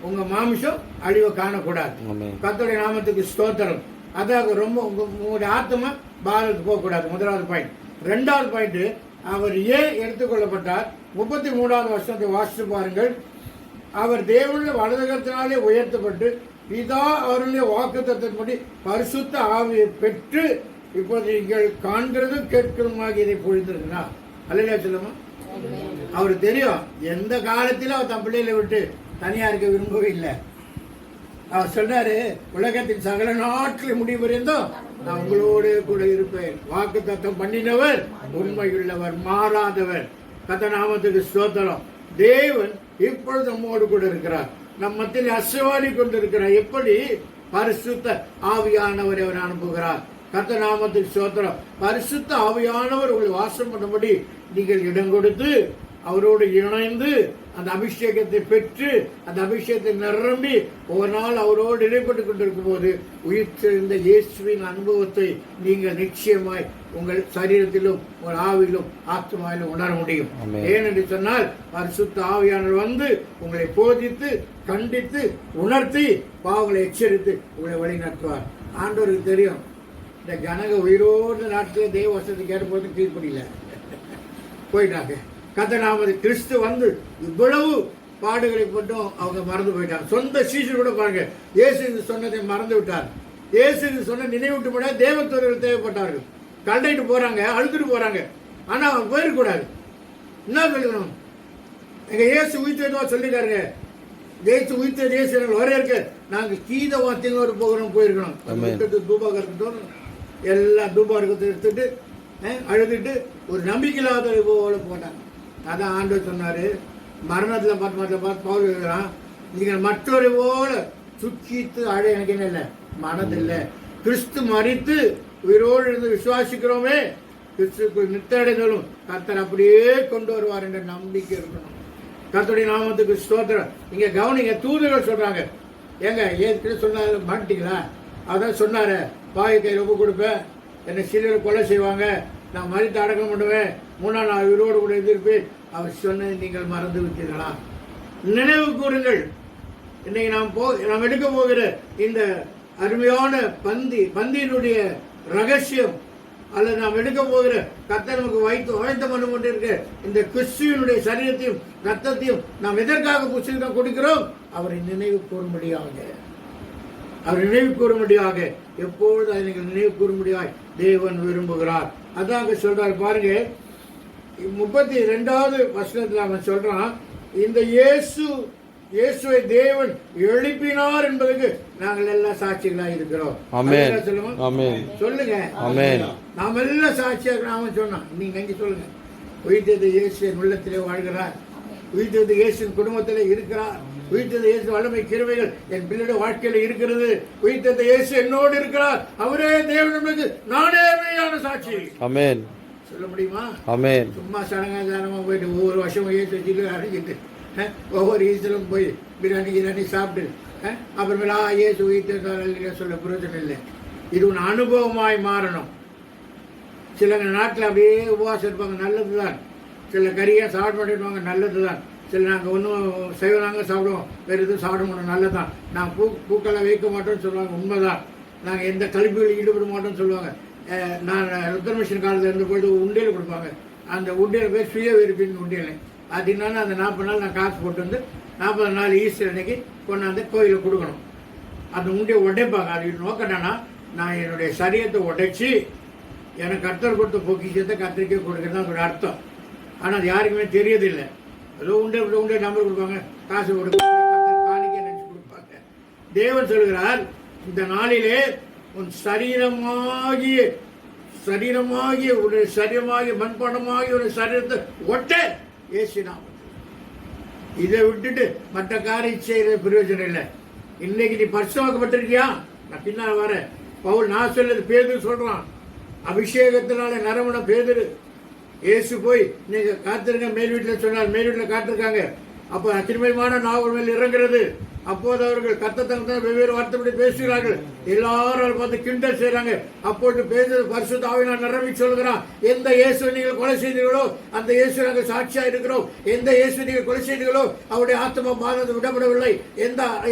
உங்க மாமிசம் அழிவை காணக்கூடாது. கர்த்தருடைய நாமத்துக்கு ஸ்தோத்திரம். அதாவது ரொம்ப உங்களுடைய ஆத்மா பாரதத்துக்கு போகக்கூடாது. முதலாவது பாயிண்ட். ரெண்டாவது பாயிண்ட், அவர் ஏன் எடுத்துக்கொள்ளப்பட்டார்? 33வது வருஷத்தை வாசித்து பாருங்கள். அவர் தேவனுடைய வலதுகரத்தினாலே உயர்த்தப்பட்டு பிதா அவருடைய வாக்குத்தத்தத்தின்படி பரிசுத்த ஆவியை பெற்று இப்போது நீங்கள் காண்கிறதும் கேட்கிறதுமாக இதை பொழிந்திருக்கிறார். அல்லையா சொல்லுமா? அவரு தெரியும் எந்த காலத்திலும் அவர் தன் பிள்ளைகளை விட்டு தனியா இருக்க விரும்பவே இல்லை. அவர் சொன்னாரு, உலகத்தின் சகல நாட்களில் முடிவறிந்தோம் நான் உங்களோடு கூட இருப்பேன். வாக்கு தத்தம் பண்ணினவர் உண்மையுள்ளவர், மாறாதவர். கர்த்தர் நாமத்துக்கு ஸ்தோத்திரம். தேவன் இப்பொழுது நம்மோடு கூட இருக்கிறார், நம் மத்தியில் அசைவாடி கொண்டிருக்கிறார். எப்படி? பரிசுத்த ஆவியானவரை அவர் அனுப்புகிறார். கர்த்தர் நாமத்துக்கு ஸ்தோத்திரம். பரிசுத்த ஆவியானவர் உங்களை வாசம் பண்ணும்படி நீங்கள் இடம் கொடுத்து அவரோடு இணைந்து அந்த அபிஷேகத்தை பெற்று அந்த அபிஷேகத்தை நிரம்பி ஒரு நாள் அவரோடு இடைப்பட்டு கொண்டிருக்கும் போது உயிர்த்தெழுந்த இயேசுவின் அனுபவத்தை நீங்கள் நிச்சயமாய் உங்கள் சரீரத்திலும் உங்கள் ஆவியிலும் ஆத்மாவிலும் உணர முடியும். ஏனென்று சொன்னால் பரிசுத்த ஆவியானவர் வந்து உங்களை போதித்து கண்டித்து உணர்த்தி பாவங்களை எச்சரித்து உங்களை வழி நடத்துவார். ஆண்டவருக்கு தெரியும், இந்த கனக உயிரோடு நாட்டில் தெய்வ வசதி கேட்ட போது கீழ்படியில போயிட்டாங்க. கர்த்தர் கிறிஸ்து வந்து இவ்வளவு பாடுகளை மட்டும் அவங்க மறந்து போயிட்டாங்க. சொந்த சீஷர் கூட பாருங்க, இயேசு சொன்னதை மறந்து விட்டார். இயேசு சொன்ன நினைவிட்டு போட தேவதூதர்கள் தேவைப்பட்டார்கள். கண்டிட்டு போறாங்க, அழுதுட்டு போறாங்க. ஆனா அவங்க போயிருக்கூடாது. என்ன சொல்லணும்? எங்க இயேசு உயிர்த்தா சொல்லிட்டாருங்க. இயேசு உயிர்த்த இயேசு வர இருக்க நாங்க கீத வாத்தியங்களோடு போகிறோம் போயிருக்கணும். தூபாக இருக்கட்டும், எல்லா தூபாரகத்தை எடுத்துட்டு அழுதுட்டு ஒரு நம்பிக்கையில்லாத போல போட்டாங்க. அதான் ஆண்டவர் சொன்னாரு, மரணத்துல பார்த்து பவுல் இருக்கிறான், நீங்கள் மற்றொரு போல சுக்கித்து அழ எனக்கு என்ன இல்லை மனதில்லை. கிறிஸ்து மரித்து உயிரோடு இருந்து விசுவாசிக்கிறோமே, கிறிஸ்துக்குள் நித்தடைகளும் கர்த்தர் அப்படியே கொண்டு வருவார் என்ற நம்பிக்கை இருக்கணும். கர்த்தருடைய நாமத்துக்கு ஸ்தோத்திரம். இங்க கவனிங்க, தூதர்கள் சொல்றாங்க, ஏங்க ஏற்கனவே சொன்னாரு மாட்டீங்களா? அதான் சொன்னாரு, பாய் கை ரொம்ப கொடுப்பேன், என்னை சிலர் கொலை செய்வாங்க, நான் மறித்து அடக்கம் பண்ணுவேன், 3ஆம் நாள் உயிரோடு கூட எதிர்ப்பேன். அவர் சொன்னதை நீங்கள் மறந்து விட்டீர்களா? நினைவு கூறுங்கள். இன்னைக்கு நாம் எடுக்க போகிற இந்த அருமையான பந்தியினுடைய ரகசியம், அல்லது நாம் எடுக்க போகிற கர்த்தர் நமக்கு வாய்த்த பண்ண கொண்டிருக்க இந்த கிறிஸ்துவினுடைய சரீரத்தையும் ரத்தத்தையும் நாம் எதற்காக புஸ்தகம் கொடுக்கிறோம்? அவரை நினைவு கூறும்படியாக எப்பொழுது அதை நீங்கள் நினைவு கூறும்படியாக தேவன் விரும்புகிறார். அதான் சொல்றார் பாருங்க, 32வது வசனத்தில் அவன் சொல்றான், இந்த இயேசுவை தேவன் எழுப்பினார் என்பதற்கு நாங்கள் எல்லாம் சாட்சிகளாக இருக்கிறோம். சொல்லுங்க, நாம் எல்லாம் சாட்சியாக. அவன் சொன்னான், நீங்க அங்கே சொல்லுங்க, உயிர்த்தெழுந்த இயேசு என் உள்ளத்திலே வாழ்கிறார், உயிர்த்தெழுந்த இயேசு குடும்பத்திலே இருக்கிறார், உயிர்த்தெழுந்த இயேசு வல்லமை கிருபைகள் என் பிள்ளையோட வாழ்க்கையில இருக்கிறது, உயிர்த்தெழுந்த இயேசு என்னோடு இருக்கிறார், அவரே தேவன் என்பது நானே மெய்யான சாட்சி. ஆமென். சொல்ல முடியுமா? ஆமென். சும்மா சடங்காச்சாரமா போயிட்டு ஒவ்வொரு வருஷமும் இயேசு வச்சுட்டு அடைஞ்சிட்டு ஒவ்வொரு ஈஸ்வரும் போய் பிரியாணி சாப்பிட்டு அப்புறமேலா இயேசு உயிர்த்தெழுந்தார் சொல்ல பிரயோஜனம் இல்லை. இது ஒரு அனுபவமாய் மாறணும். சில நாட்டில் அப்படியே உபவாசம் இருப்பாங்க, நல்லதுதான். சில கறியாக சாப்பிட மாட்டேங்குவாங்க, நல்லதுதான். சில நாங்கள் ஒன்றும் செய்வனாங்க சாப்பிடுவோம், வேறு எதுவும் சாப்பிட மாட்டோம், நல்லதான். நாங்கள் பூக்கெல்லாம் வைக்க மாட்டோம்னு சொல்லுவாங்க, உண்மைதான். நாங்கள் எந்த கல்விகளில் ஈடுபட மாட்டோம்னு சொல்லுவாங்க. நான் ருத்ரமிஷன் காலத்தில் இருந்து போயிட்டு உண்டியல் கொடுப்பாங்க, அந்த உண்டியல் பேர் சுய விருப்பின் உண்டியல். அது என்னன்னா அந்த 40 நாள் நான் காசு போட்டு வந்து 40 நாள் ஈஸ்டர் அன்னைக்கு கொண்டாந்து கோயிலுக்கு கொடுக்கணும். அந்த உண்டியை உடைப்பாங்க. அது நோக்கட்டானா நான் என்னுடைய சரீரத்தை உடைச்சி எனக்கு கர்த்தர் கொடுத்த பொக்கிஷத்தை கத்திரிக்கை கொடுக்குறது தான் அதோட அர்த்தம். ஆனால் அது யாருக்குமே தெரியதில்லை. ஏதோ உண்டை நம்பர் கொடுப்பாங்க, காசு காணிக்கை நினைச்சு கொடுப்பாங்க. தேவன் சொல்கிறார், இந்த நாளிலே உன் சரீரமாகிய உன்னுடைய சரீரமாகிய மண்பாண்டமாகிய ஒரு சரீரத்தை ஒட்ட இயேசு நாமத்தில். இதை விட்டுட்டு மற்ற காரியம் செய்யற பிரயோஜனம் இல்லை. இன்னைக்கு நீ பரிசுத்தமாக்கப்பட்டிருக்கியா? நான் பின்னால் வரேன். பவுல் நான் சொல்றது பேதுரு சொல்றான், அபிஷேகத்தினால நரமண பேதுரு. இயேசு போய் நீங்க காத்திருங்க மேல் வீட்டில் சொன்னார், மேல் வீட்டில் காத்திருக்காங்க. அப்போ அத்திரிமயமான நாவல் மேல் இறங்குறது. அப்போது அவர்கள் கத்தத்தங்க வெவ்வேறு வார்த்தைப்படி பேசுகிறார்கள். எல்லாரும் பார்த்து கிண்டல் செய்யறாங்க. அப்போது பேசுறது பரிசுத்த ஆவியானவர் நிரம்பி சொல்கிறான், எந்த இயேசுவை நீங்கள் கொலை செய்தீர்களோ அந்த இயேசு நாங்கள் சாட்சியா இருக்கிறோம். எந்த இயேசுவை நீங்கள் கொலை செய்தீர்களோ அவருடைய ஆத்மா பாதத்தை விடப்படவில்லை.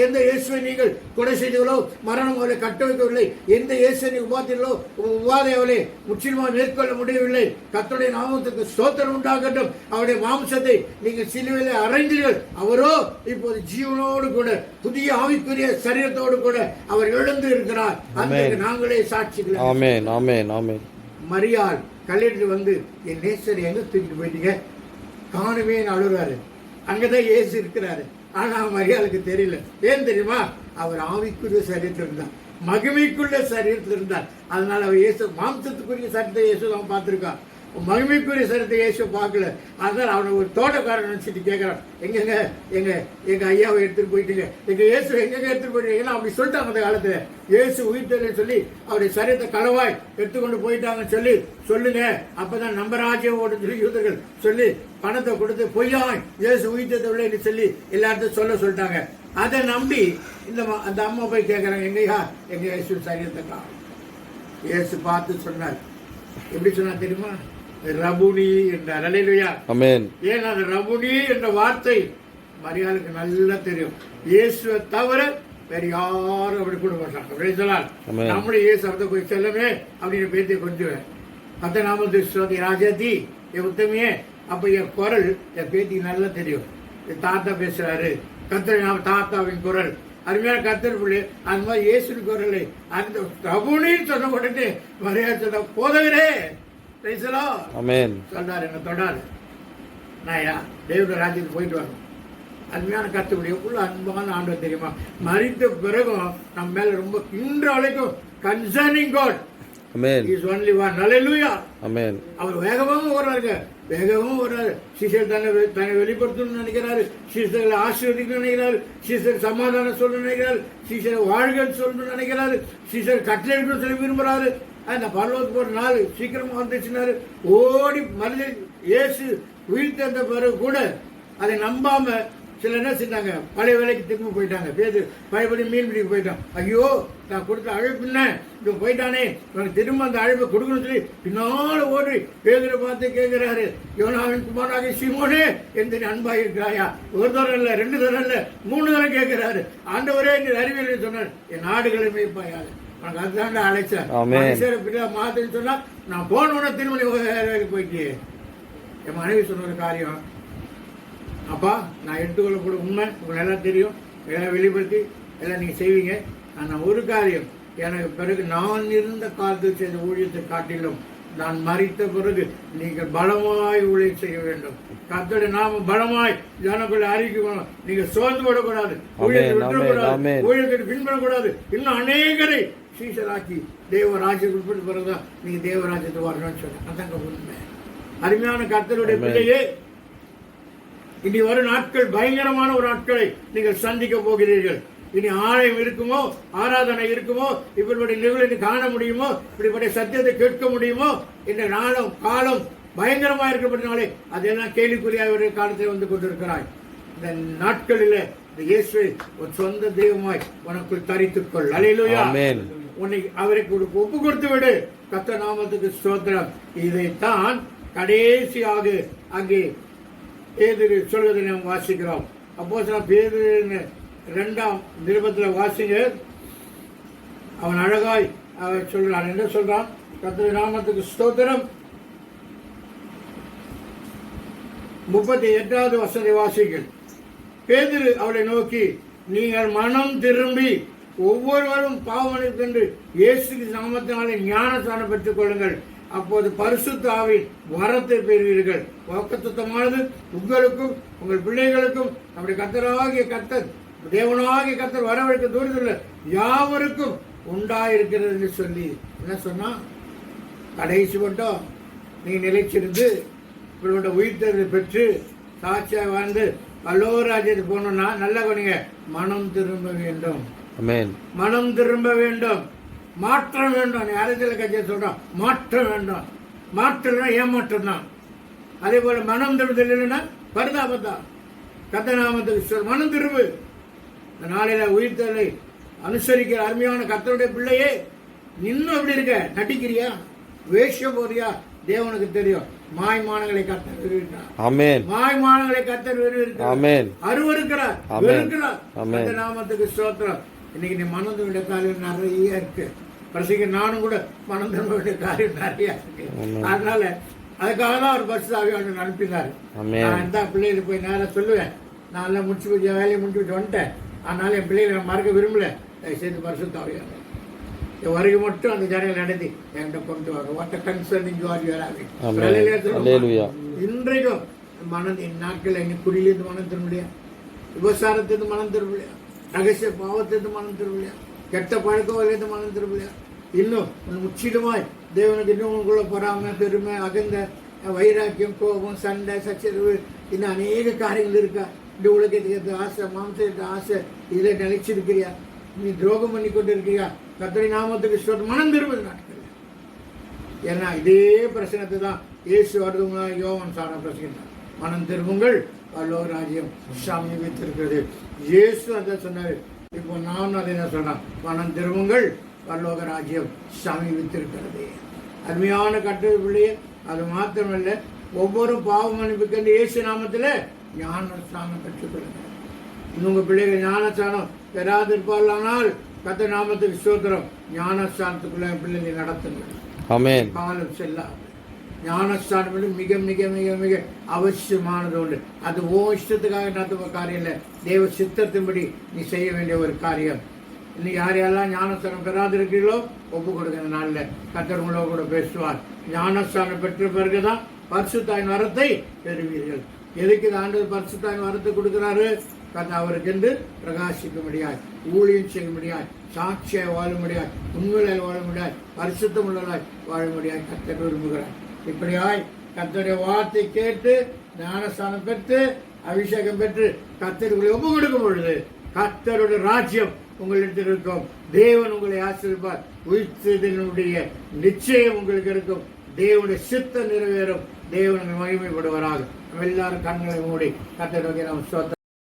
எந்த இயேசுவை நீங்கள் கொலை செய்தீர்களோ மரணம் அவளை கட்ட வைக்கவில்லை. எந்த இயேசுவை நீங்கள் உபாத்தீர்களோ உபாதை அவளை முற்றிலுமாக மேற்கொள்ள முடியவில்லை. கர்த்தருடைய நாமத்துக்கு ஸ்தோத்திரம் உண்டாகட்டும். அவருடைய மாம்சத்தை நீங்கள் சிலுவையிலே அறைந்தீர்கள். அவரோ இப்போது ஜீவனோடு கூட புதிய ஆவிக்குரிய சரீரத்தோடு கூட அவர் எழுந்து இருக்கிறார். அதற்கு நாங்களே சாட்சிகள். ஆமென், ஆமென், ஆமென். மரியாள் கல்லிட்டு வந்து என் நேசர் எங்க தூக்கிட்டு போயிட்டீங்க காணுமே அழுறாரு. அங்கதான் இயேசு இருக்கிறாரு. ஆனா மரியாளுக்கு தெரியல. ஏன் தெரியுமா? அவர் ஆவிக்குரிய சரீரத்தில் இருந்தார், மகிமைக்குள்ள சரீரத்தில் இருந்தார். அதனால அவர் இயேசு மாம்சத்துக்குரிய சரீரத்தை இயேசு அவன் பார்த்திருக்கான், மகிமைக்குரிய சரீரத்தை இயேசு பார்க்கல. அதனால அவனை ஒரு தோட்டக்காரன் நினைச்சிட்டு கேட்கிறான், எங்க ஐயாவை எடுத்துட்டு போயிட்டீங்க, எங்க இயேசு எங்க எடுத்துட்டு போயிட்டீங்கன்னா அப்படி சொல்லிட்டாங்க அந்த காலத்துல. இயேசு உயிர்த்தெழுன்னு சொல்லி அவருடைய சரீரத்தை களவாய் எடுத்துக்கொண்டு போயிட்டாங்கன்னு சொல்லி சொல்லுங்க, அப்பதான் நம்ம ராஜ்யம் ஓடும் சொல்லி யூதர்கள் சொல்லி பணத்தை கொடுத்து பொய்யாய் இயேசு உயிர்த்தெழுவில்லைன்னு சொல்லி எல்லார்ட்டும் சொல்லிட்டாங்க. அதை நம்பி அந்த அம்மா போய் கேட்கறாங்க, எங்கய்யா எங்க இயேசு சரீரத்தை காணும். இயேசு பார்த்து சொன்னார். எப்படி சொன்னா தெரியுமா? ரபுனி என்றார். அல்லேலூயா, ஆமென். ஏன் அந்த ரபுனி என்ற வார்த்தை மரியாளுக்கு நல்லா தெரியும். இயேசுவை தவிர வேற யாரும் அப்படி கூட மாட்டாங்க. அப்படி சொல்லால் நம்முடைய இயேசு அப்படி போய் செல்லமே அப்படின்னு பேத்தி கொஞ்சம் அத்த நாம ராஜாதி என் உத்தமையே. அப்ப என் குரல் என் பேத்திக்கு நல்லா தெரியும். என் தாத்தா பேசுறாரு, கத்திர நாம தாத்தாவின் குரல் அருமையான கத்தர் பிள்ளை. அந்த மாதிரி இயேசுவின் குரலை அந்த ரபுனின்னு சொன்ன உடனே மரியாதை சொன்ன போதவரே சொன்னார், என்ன தொடாது நான் தேவனுடைய ராஜ்யத்துக்கு போயிட்டு வரணும். அருமையான கத்துக்கூடிய உள்ள அன்பான ஆண்டவர் தெரியுமா? மரித்த பிறகும் நம்ம மேல ரொம்ப இன்ற வரைக்கும் concerning God is only one. Hallelujah, amen. அவர் வேகமாகவும் வர்றாருங்க, வேகமும் வர்றாரு. சீசர் தன்னை வெளிப்படுத்தணும்னு நினைக்கிறாரு, சீசர்களை ஆசீர்வதிக்கணும்னு நினைக்கிறாரு, சீசர் சமாதானம் சொல்லணும்னு நினைக்கிறாரு, சீசர் வாழ்கள் சொல்லணும்னு நினைக்கிறாரு, சீசர் கட்டளை சொல்லி விரும்புறாரு. அந்த பரலோகத்துக்கு ஒரு நாள் சீக்கிரமா வந்துச்சுனாரு. ஓடி மனித இயேசு உயிர் தந்த பிறகு கூட அதை நம்பாம சில என்ன செஞ்சாங்க, பழைய வேலைக்கு திரும்ப போயிட்டாங்க. பேதுரு பழையபடி மீன் பிடிக்க போயிட்டான். ஐயோ, நான் கொடுத்த அழைப்புன்னு இவன் போயிட்டானே, இவனுக்கு திரும்ப அந்த அழைப்பை கொடுக்கணும்னு சொல்லி பின்னால ஓடி பேதுரை பார்த்து கேட்கிறாரு, யோனாவின் குமாரனாகிய சீமோனே, எந்த அன்பாக இருக்கிறாயா? ஒரு தரம் இல்லை, 2 தரம் இல்லை, 3 தரம் கேட்கிறாரு. ஆண்டவரே என்று அறிவியல் சொன்னார், என் நாடுகளை மேய்ப்பாயாக. உனக்கு அதுதான் அழைச்சேன். மாத்தன்னு சொன்னா நான் போனோட திருமணி போயிட்டு என் மனைவி சொன்ன ஒரு காரியம், அப்பா நான் எடுத்துக்கொள்ளக்கூட உண்மை உங்களுக்கு எல்லாம் தெரியும், எல்லாம் வெளிப்படுத்தி எல்லாம் நீங்க செய்வீங்க. ஆனால் ஒரு காரியம், எனக்கு பிறகு நான் இருந்த காலத்தில் செய்த ஊழியத்தை காட்டிலும் நான் மறித்த பிறகு நீங்கள் பலமாய் ஊழியம் செய்ய வேண்டும். கர்த்தருடைய நாம பலமாய் ஜனங்களை அறிவிக்கணும். நீங்க சோர்ந்து விடக்கூடாது, ஊழியத்தை விட்டுவிடக்கூடாது, ஊழியத்தை பின்பற்றக்கூடாது. இன்னும் அநேகரை சீசராக்கி தேவராஜ்யத்துக்கு உட்பட்டு பிறகுதான் நீங்க தேவராஜ்யத்தை வரணும்னு சொல்ல. அதாங்க உண்மை. அருமையான கர்த்தருடைய பிள்ளையே, இனி வரும் நாட்கள் பயங்கரமான ஒரு நாட்களை நீங்கள் சந்திக்க போகிறீர்கள். இனி ஆலயம் இருக்குமோ, ஆராதனை இருக்குமோ, இப்படிப்பட்ட நிகழ்வை காண முடியுமோ, இப்படிப்பட்ட சத்தியத்தை கேட்க முடியுமோ, இந்த நாளும் காலம் பயங்கரமா இருக்கப்பட்டனாலே அதெல்லாம் கேள்விக்குறியாக காலத்தில் வந்து கொண்டிருக்கிறாய். இந்த நாட்களில் இந்த இயேசுவை ஒரு சொந்த தெய்வமாய் உனக்குள் தரித்துக்கொள். அல்லேலூயா. உன்னை அவருக்கு ஒப்பு கொடுத்து விடு. கர்த்தர் நாமத்துக்கு ஸ்தோத்திரம். இதைத்தான் கடைசியாக அங்கே பேதுரு சொல்வதை நாம் வாசிக்கிறோம். அப்போஸ்தலன் பேதுரு 2ஆம் நிருபத்தில் வாசிங்க. அவன் அழகாய் அவர் சொல்றான். என்ன சொல்றான்? கர்த்தருடைய நாமத்துக்கு ஸ்தோத்திரம். 38வது வசனத்தை வாசிங்கள். பேதுரு அவளை நோக்கி, நீங்கள் மனம் திரும்பி ஒவ்வொருவரும் பாவமன்னிப்பு என்று இயேசு நாமத்தினாலே ஞானஸ்நானம் பெற்றுக் கொள்ளுங்கள். அப்போது பரிசுத்த ஆவியின் வரத்தை பெறுவீர்கள். வாக்குத்தத்தமானது உங்களுக்கும் உங்கள் பிள்ளைகளுக்கும் நம்முடைய கர்த்தராகிய கர்த்தர் தேவனாகிய கர்த்தர் வரவழைக்க தூரத்தில் யாவருக்கும் உண்டாயிருக்கிறது என்று சொல்லி என்ன சொன்னா, கடைசி மட்டும் நீ நிலைச்சிருந்து இவர்களோட உயிர்த்தெழுதலை பெற்று சாட்சியாக வாழ்ந்து பல்லோராஜ்யத்துக்கு போகணும்னா நல்ல கொண்டீங்க, மனம் திரும்ப வேண்டும். மனம் திரும்ப வேண்டும், மாற்றம் வேண்டும். நீ அரசியல் கட்சியை சொல்றான், மாற்றம் வேண்டும். மாற்றம் ஏமாற்றம் தான். அதே போல மனம் திரும்புதல் இல்லைன்னா பரிதாபத்தா. கர்த்தநாமத்துக்கு மனம் திரும்பு. இந்த நாளையில உயிர்த்தலை அனுசரிக்கிற அருமையான கர்த்தருடைய பிள்ளையே, இன்னும் எப்படி இருக்க? நடிக்கிறியா? வேஷம் போறியா? தேவனுக்கு தெரியும். மாய்மானங்களை கர்த்தர் விரும்புகிறார். ஆமென். மாய்மானங்களை கர்த்தர் விரும்புகிறார். அருவருக்கிறார், வெறுக்கிறார். கர்த்தநாமத்துக்கு ஸ்தோத்திரம். இன்னைக்கு நீ மனம் திரும்பிய காரியம் நிறைய இருக்கு. பரிசுக்கு நானும் கூட மனம் திரும்பிய காரியம் நிறைய இருக்கு. அதனால அதுக்காக தான் ஒரு பரிசுத்த ஆவியானவர் அனுப்பினாரு. நான் இந்த பிள்ளைகளுக்கு போய் நேரம் சொல்லுவேன், நான் எல்லாம் முடிச்சு வேலையை முடிச்சு வந்துட்டேன், அதனால என் பிள்ளைகளை நான் மறக்க விரும்பல. சேர்ந்து பரிசுத்த ஆவியானவர் என் வருகை மட்டும் அந்த ஜனங்கள் நடத்தி என்கிட்ட கொண்டு வாங்க. What concerning got you are having. இன்றைக்கும் மனதின் நாட்கள் எங்க குடியிலிருந்து மனம் திரும்பலையா, விபசாரத்திலிருந்து மனம் திரும்பலையா, ரகசிய பாவத்திலிருந்து மனம் திரும்பலையா, கெட்ட பழக்க வகையிலிருந்து மனம் திரும்பலையா, இன்னும் முற்றிலுமாய் தேவனுக்கு இன்னும் உங்களுக்குள்ள பொறாமை, பெருமை, அகந்த வைராக்கியம், கோபம், சண்டை, சச்சரவு, இன்னும் அநேக காரியங்கள் இருக்கா? இந்த உலகத்துக்கு ஆசை, மாம்சத்துக்கு ஆசை, இதை நினைச்சிருக்கிறியா? நீ துரோகம் பண்ணி கொண்டு இருக்கிறியா? கர்த்தருடைய நாமத்துக்கு ஸ்தோத்திரம். மனம் திரும்புது நாட்கள். ஏன்னா இதே பிரச்சனத்தை தான் இயேசு வருதுங்க யோவான் சாண பிரசங்கிட்டார். மனம் திரும்புங்கள், பரலோக ராஜ்யம் சமீபித்திருக்கிறது. இயேசு அதை சொன்னாரு. இப்போ நான் அதை தான் சொல்றேன், மனம் திரும்புங்கள், பரலோக ராஜ்யம் சமீபித்திருக்கிறது. அருமையான கட்டுரை பிள்ளையே, அது மாத்திரமல்ல, ஒவ்வொரு பாவ மன்னிப்புக்கு இயேசு நாமத்தில் ஞானஸ்நானம் பெற்றுக்கொள்ளுங்க. உங்க பிள்ளைகள் ஞானஸ்நானம் பெறாதிருப்பார்களானால் கர்த்தர் நாமத்துக்கு ஸ்தோத்திரம், ஞானஸ்தானத்துக்குள்ள பிள்ளைகளை நடத்துங்கள். ஆமென். காலம் செல்லாது. ஞானஸ்தானம் மிக மிக மிக மிக அவசியமானது உண்டு. அது ஓ இஷ்டத்துக்காக நடத்துவ காரியம் இல்லை, தேவ சித்தத்தின்படி நீ செய்ய வேண்டிய ஒரு காரியம். இன்னைக்கு யாரையெல்லாம் ஞானஸ்தானம் பெறாதிருக்கிறீர்களோ ஒப்பு கொடுக்கிற நாளில் கர்த்தர் உங்களோட கூட பேசுவார். ஞானஸ்தானம் பெற்ற பிறகுதான் பரிசுத்தாவின் வரத்தை பெறுவீர்கள். எதுக்கு இந்த ஆண்டு பரிசுத்தாவின் வரத்தை கொடுக்கிறாரு? அவருக்கு என்று பிரகாசிக்க முடியாது, ஊழியம் செய்ய முடியாது, சாட்சியாய் வாழ முடியாது, உண்மையாய் வாழ முடியாது, பரிசுத்தம் உள்ளதாய் வாழ முடியாது. கர்த்தர் விரும்புகிறார். இப்படியாய் கர்த்தருடைய வார்த்தை கேட்டு ஞானஸ்தானம் பெற்று அபிஷேகம் பெற்று கர்த்தருக்குள்ளே ஒப்பு கொடுக்கும் பொழுது கர்த்தருடைய ராஜ்யம் உங்களிடத்தில் இருக்கும். தேவன் உங்களை ஆசீர்வதிப்பார். உயிர்த்தெழுதலினுடைய நிச்சயம் உங்களுக்கு இருக்கும். தேவனுடைய சித்தம் நிறைவேறும். தேவன் மகிமைப்படுவாராக. எல்லாரும் கண்களை மூடி கர்த்தருடைய நாம் ஸ்தோத்திரம்.